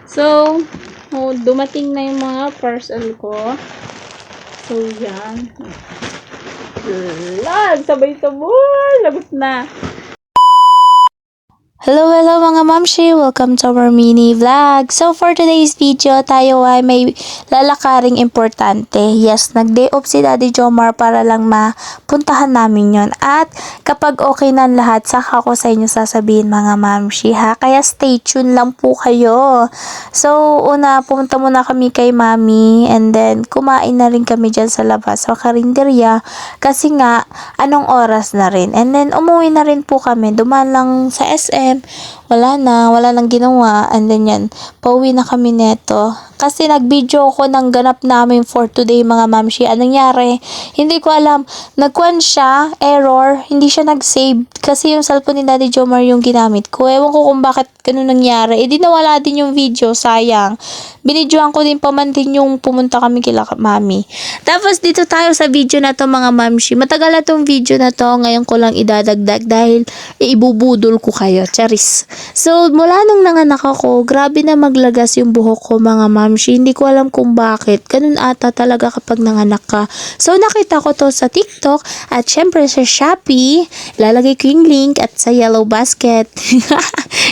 So, dumating na yung mga parcel ko. So, yan. Sabay-sabay. Lagot na. Hello mga mamshi! Welcome to our mini vlog. So for today's video, tayo ay may lalakaring importante. Yes, nag-day off si Daddy Jomar para lang mapuntahan namin yon. At kapag okay na lahat, saka ko sa inyo sasabihin mga mamshi ha. Kaya stay tuned lang po kayo. So pumunta muna kami kay mami and then kumain na rin kami dyan sa labas sa karinderya. Kasi nga, anong oras na rin. And then umuwi na rin po kami. Dumaan lang sa SM. Wala nang ginawa, and then yan, pauwi na kami neto. Kasi nag-video ko ng ganap namin for today mga mamshi. Anong nangyari? Hindi ko alam. Nagkuhan siya, error, hindi siya nag-save. Kasi yung cellphone ni Daddy Jomar yung ginamit ko. Ewan ko kung bakit ganun nangyari. Eh di nawala din yung video, sayang. Binidyoan ko din pa man din yung pumunta kami kila mami. Tapos dito tayo sa video na to mga mamshi. Matagal na tong video na to. Ngayon ko lang idadagdag dahil ibubudol ko kayo. Charis. So mula nung nanganak ako, grabe na maglagas yung buhok ko mga mamshi. Hindi ko alam kung bakit. Ganun ata talaga kapag nanganak ka. So nakita ko to sa TikTok at syempre sa Shopee. Ilalagay ko yung link at sa Yellow Basket.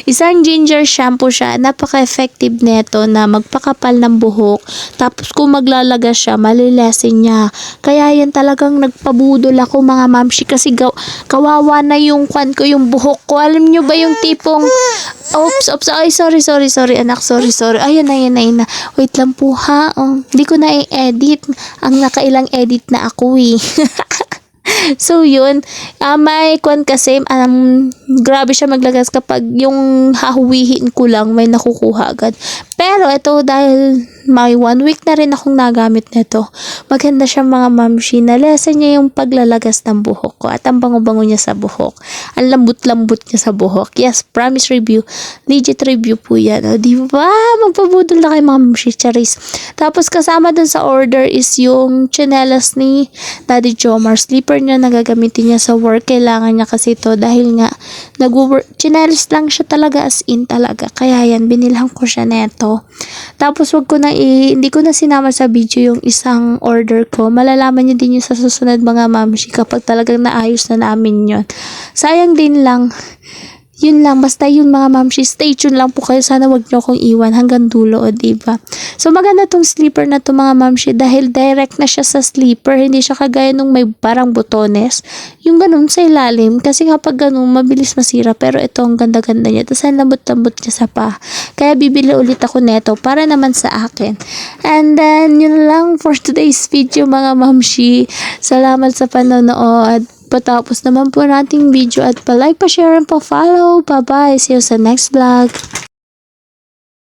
Isang ginger shampoo siya. Napaka-effective neto na magpakapal ng buhok. Tapos kung maglalagas siya, malilesin niya. Kaya yan talagang nagpabudol ako mga mamshi kasi kawawa na yung kwan ko, yung buhok ko. Alam nyo ba yung tipong oops, ay sorry anak, sorry. Ayun na. Wait lang po ha. Hindi ko na i-edit. Ang nakailang edit na ako eh. So yun, may kwan kasi, grabe siya maglagas kapag yung hahuwihin ko lang may nakukuha agad. Pero ito dahil may 1 week na rin akong nagamit nito. Maganda siya mga mamshi. Nalesen niya yung paglalagas ng buhok ko at ang bango-bango niya sa buhok. Ang lambot-lambot niya sa buhok. Yes, promise review. Legit review po yan. O, di ba? Magpabudol na kayo mga mamshi. Charis. Tapos kasama dun sa order is yung chinelas ni Daddy Jomar. Slipper niya na gagamitin niya sa work. Kailangan niya kasi ito dahil nga chinelas lang siya talaga as in talaga. Kaya yan, binilhan ko siya neto. Tapos hindi ko na sinama sa video yung isang order ko. Malalaman niyo din yung sa susunod mga mamshi kapag talagang naayos na namin yon. Sayang din lang. Yun lang, basta yun mga mamshi, stay tuned lang po kayo. Sana wag niyo akong iwan hanggang dulo, o diba? So maganda tong slipper na to mga mamshi dahil direct na siya sa slipper. Hindi siya kagaya nung may parang botones. Yung ganun sa ilalim. Kasi kapag ganun, mabilis masira. Pero ito ang ganda-ganda niya. Tapos ang lambot-lambot niya sa pa. Kaya bibili ulit ako neto para naman sa akin. And then, yun lang for today's video mga mamshi. Salamat sa panonood. Patapos naman po nating video at pa-like, pa-share, and pa-follow. Bye-bye. See you sa next vlog.